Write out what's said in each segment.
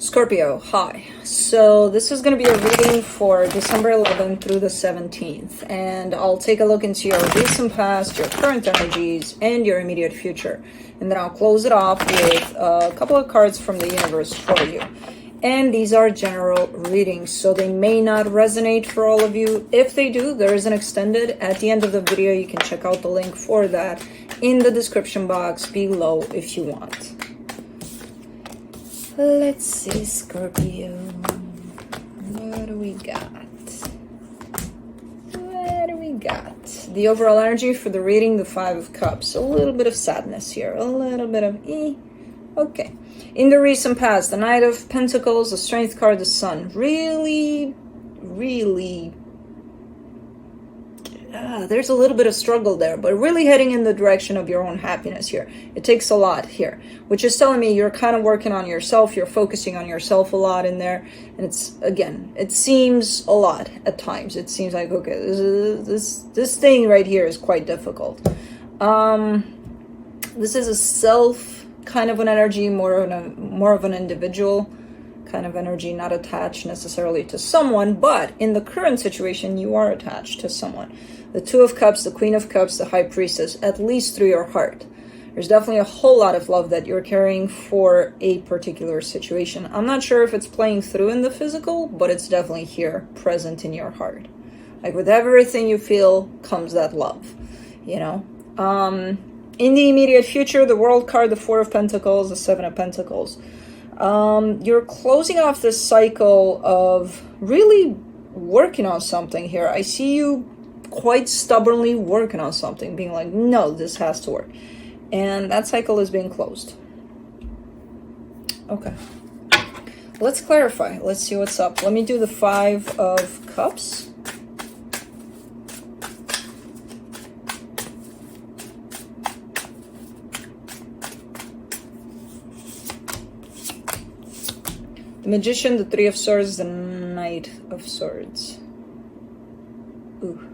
Scorpio, hi. So this is going to be a reading for December 11th through the 17th, and I'll take a look into your recent past, your current energies, and your immediate future. And then I'll close it off with a couple of cards from the universe for you. And these are general readings, so they may not resonate for all of you. If they do, there is an extended at the end of the video. You can check out the link for that in the description box below if you want. Let's see, Scorpio. What do we got? What do we got? The overall energy for the reading, the Five of Cups. A little bit of sadness here. A little bit of Okay. In the recent past, the Knight of Pentacles, the Strength card, the Sun. Really, there's a little bit of struggle there, but really heading in the direction of your own happiness here. It takes a lot here, which is telling me you're kind of working on yourself. You're focusing on yourself a lot in there. And it's, again, it seems a lot at times. It seems like, okay, this thing right here is quite difficult. This is a self kind of an energy, more of an individual kind of energy, not attached necessarily to someone, but in the current situation, you are attached to someone. The Two of Cups, the Queen of Cups, the High Priestess, at least through your heart. There's definitely a whole lot of love that you're carrying for a particular situation. I'm not sure if it's playing through in the physical, but it's definitely here, present in your heart. Like with everything you feel comes that love, you know? In the immediate future, the World card, the Four of Pentacles, the Seven of Pentacles. You're closing off this cycle of really working on something here. I see you quite stubbornly working on something, being like, no, this has to work. And that cycle is being closed. Okay. Let's clarify. Let's see what's up. Let me do the Five of Cups. The Magician, the Three of Swords, the Knight of Swords. Ooh.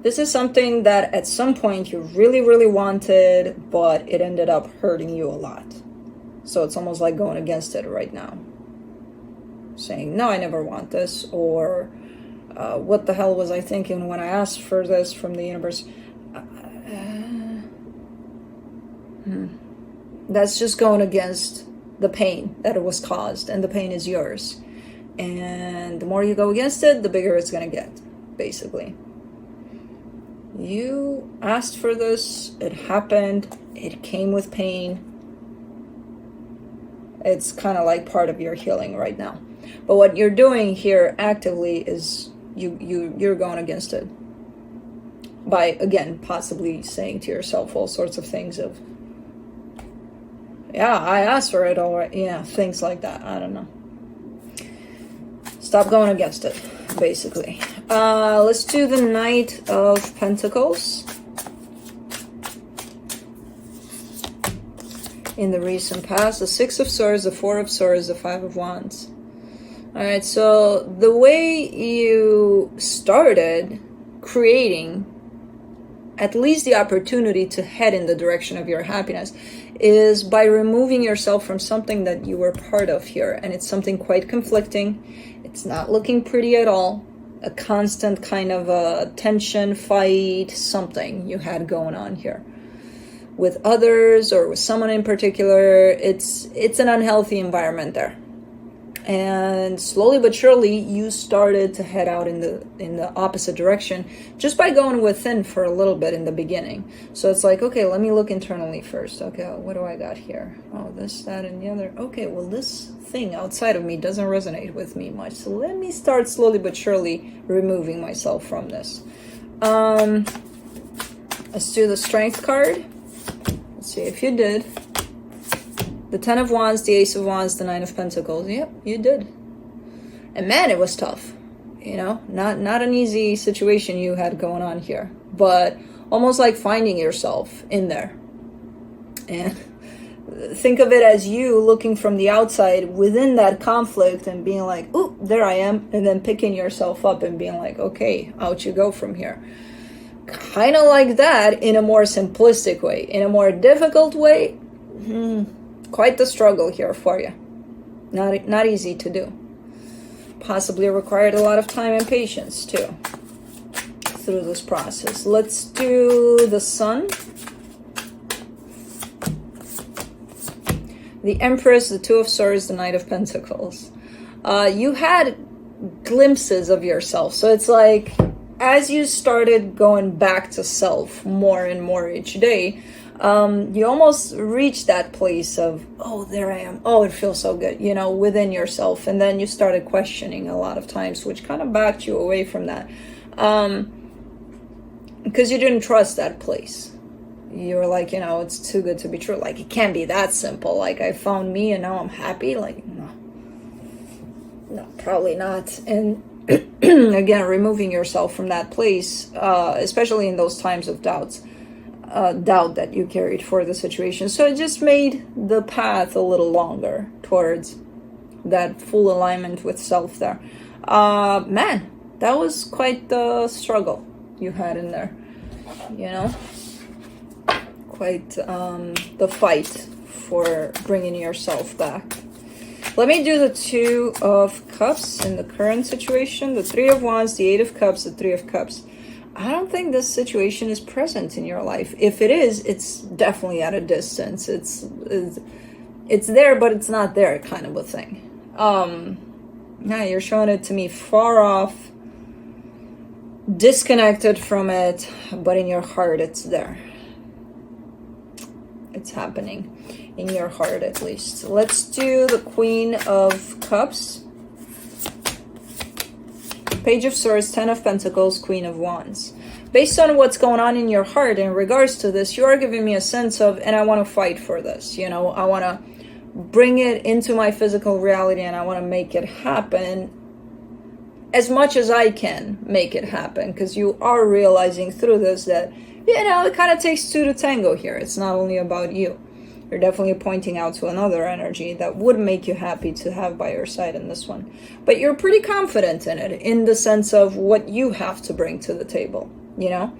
This is something that at some point you really wanted, but it ended up hurting you a lot. So it's almost like going against it right now. Saying, no, I never want this, or what the hell was I thinking when I asked for this from the universe? That's just going against the pain that it was caused, and the pain is yours. And the more you go against it, the bigger it's going to get, basically. You asked for this, it happened, it came with pain. It's kind of like part of your healing right now. But what you're doing here actively is you're going against it. By, again, possibly saying to yourself all sorts of things of, yeah, I asked for it already. Yeah, things like that. I don't know. Stop going against it, basically. Let's do the Knight of Pentacles. In the recent past, the Six of Swords, the Four of Swords, the Five of Wands. All right, so the way you started creating at least the opportunity to head in the direction of your happiness is by removing yourself from something that you were part of here. And it's something quite conflicting. It's not looking pretty at all. A constant kind of a tension, fight, something you had going on here. With others or with someone in particular, it's an unhealthy environment there. And slowly but surely you started to head out in the opposite direction just by going within for a little bit in the beginning. So it's like, okay, let me look internally first. Okay, what do I got here? Oh, this, that, and the other. Okay, well, this thing outside of me doesn't resonate with me much, so let me start slowly but surely removing myself from this. Let's do the Strength card. Let's see if you did. The Ten of Wands, the Ace of Wands, the Nine of Pentacles. Yep, you did. And man, it was tough. You know, not an easy situation you had going on here. But almost like finding yourself in there. And think of it as you looking from the outside within that conflict and being like, ooh, there I am. And then picking yourself up and being like, okay, out you go from here. Kind of like that in a more simplistic way. In a more difficult way, quite the struggle here for you. Not easy to do. Possibly required a lot of time and patience too through this process. Let's do the Sun, the Empress, the Two of Swords, the Knight of Pentacles. You had glimpses of yourself. So it's like, as you started going back to self more and more each day, you almost reached that place of, oh, there I am. Oh, it feels so good, you know, within yourself. And then you started questioning a lot of times, which kind of backed you away from that. Because you didn't trust that place. You were like, you know, it's too good to be true. Like, it can't be that simple. Like, I found me and now I'm happy. Like, no, probably not. And again, removing yourself from that place, especially in those times of doubt that you carried for the situation. So it just made the path a little longer towards that full alignment with self there. Man, that was quite the struggle you had in there, you know? Quite the fight for bringing yourself back. Let me do the Two of Cups in the current situation, the Three of Wands, the Eight of Cups, the Three of Cups. I don't think this situation is present in your life. If it is, it's definitely at a distance. It's there, but it's not there, kind of a thing. Yeah, you're showing it to me far off, disconnected from it, but in your heart, it's there. It's happening in your heart, at least. Let's do the Queen of Cups, Page of Swords, Ten of Pentacles, Queen of Wands. Based on what's going on in your heart in regards to this, you are giving me a sense of, and I want to fight for this, you know, I want to bring it into my physical reality and I want to make it happen as much as I can make it happen, because you are realizing through this that, you know, it kind of takes two to tango here. It's not only about you. You're definitely pointing out to another energy that would make you happy to have by your side in this one. But you're pretty confident in it, in the sense of what you have to bring to the table, you know?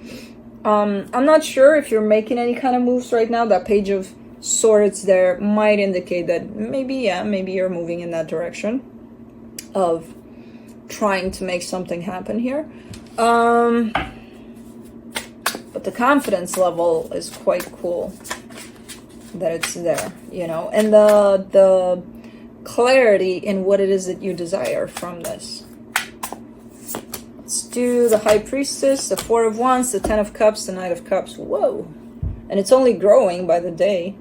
I'm not sure if you're making any kind of moves right now. That Page of Swords there might indicate that maybe you're moving in that direction of trying to make something happen here. But the confidence level is quite cool that it's there, you know, and the clarity in what it is that you desire from this. Let's do the High Priestess, the Four of Wands, the Ten of Cups, the Knight of Cups. Whoa. And it's only growing by the day.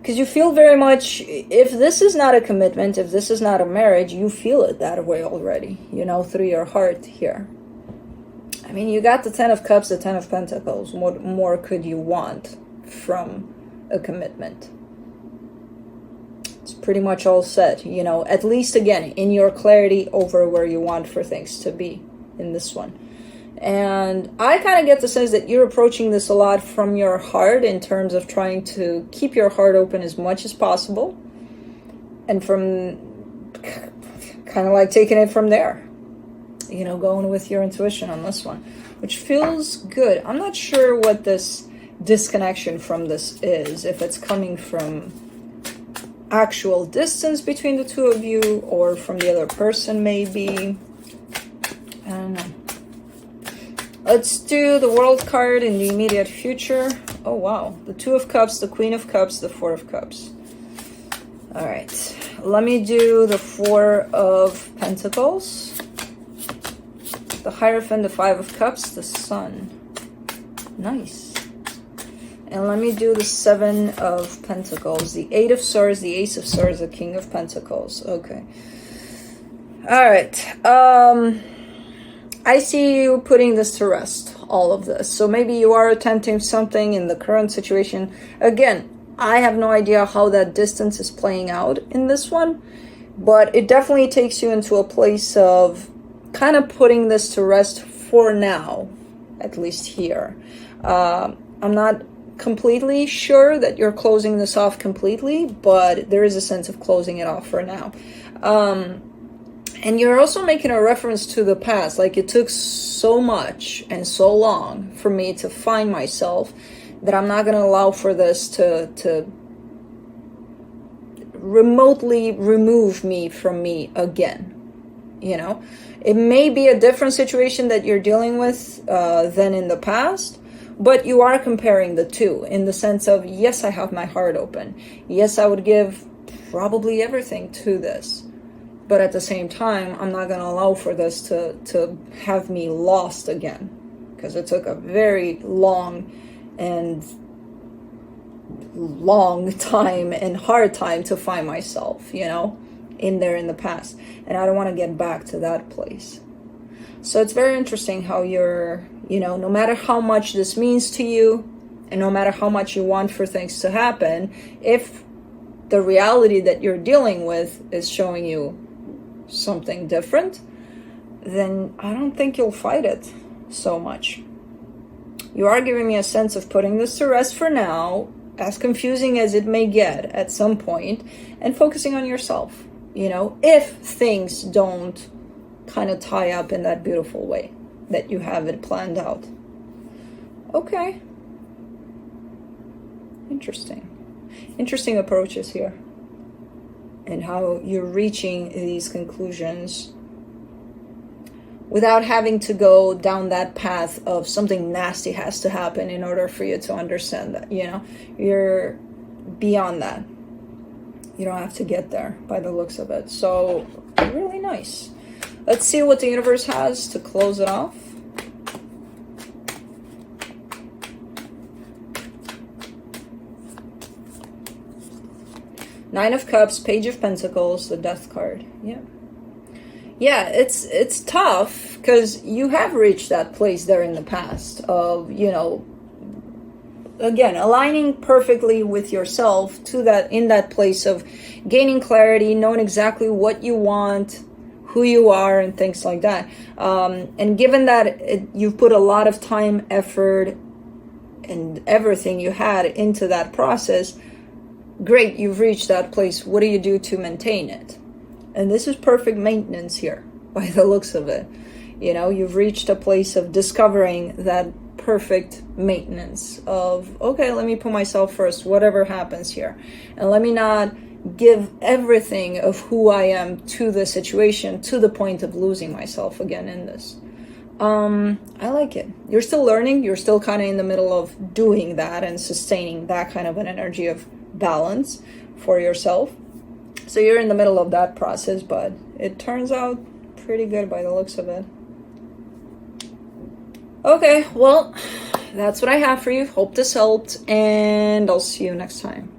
Because you feel very much, if this is not a commitment, if this is not a marriage, you feel it that way already, you know, through your heart here. I mean, you got the Ten of Cups, the Ten of Pentacles. What more could you want from a commitment? It's pretty much all set, you know, at least again, in your clarity over where you want for things to be in this one. And I kind of get the sense that you're approaching this a lot from your heart in terms of trying to keep your heart open as much as possible. And from kind of like taking it from there, you know, going with your intuition on this one, which feels good. I'm not sure what this disconnection from this is, if it's coming from actual distance between the two of you or from the other person maybe. I don't know. Let's do the World card in the immediate future. Oh wow, the Two of Cups, the Queen of Cups, the Four of Cups. All right, let me do the Four of Pentacles, the Hierophant, the Five of Cups, the Sun. Nice. And let me do the Seven of Pentacles, the Eight of Swords, the Ace of Swords, the King of Pentacles. Okay. All right. I see you putting this to rest, all of this. So maybe you are attempting something in the current situation. Again, I have no idea how that distance is playing out in this one, but it definitely takes you into a place of kind of putting this to rest for now, at least here. I'm not completely sure that you're closing this off completely, but there is a sense of closing it off for now. And you're also making a reference to the past, like it took so much and so long for me to find myself that I'm not going to allow for this to remotely remove me from me again. You know, it may be a different situation that you're dealing with than in the past, but you are comparing the two in the sense of, yes, I have my heart open. Yes, I would give probably everything to this. But at the same time, I'm not going to allow for this to have me lost again. Because it took a very long time and hard time to find myself, you know, in there in the past. And I don't want to get back to that place. So it's very interesting how you're, you know, no matter how much this means to you, and no matter how much you want for things to happen, if the reality that you're dealing with is showing you something different, then I don't think you'll fight it so much. You are giving me a sense of putting this to rest for now, as confusing as it may get at some point, and focusing on yourself, you know, if things don't kind of tie up in that beautiful way that you have it planned out. Okay. Interesting approaches here, and how you're reaching these conclusions without having to go down that path of something nasty has to happen in order for you to understand that, you know, you're beyond that. You don't have to get there by the looks of it. So really nice. Let's see what the universe has to close it off. Nine of Cups, Page of Pentacles, the Death card. Yeah, it's tough because you have reached that place there in the past of, you know, again, aligning perfectly with yourself to that, in that place of gaining clarity, knowing exactly what you want, who you are, and things like that. And given that you've put a lot of time, effort, and everything you had into that process, great, you've reached that place. What do you do to maintain it? And this is perfect maintenance here, by the looks of it. You know, you've reached a place of discovering that perfect maintenance of, okay, let me put myself first, whatever happens here. And let me not give everything of who I am to the situation to the point of losing myself again in this. I like it. You're still learning. You're still kind of in the middle of doing that and sustaining that kind of an energy of balance for yourself. So you're in the middle of that process, but it turns out pretty good by the looks of it. Okay, well, that's what I have for you. Hope this helped, and I'll see you next time.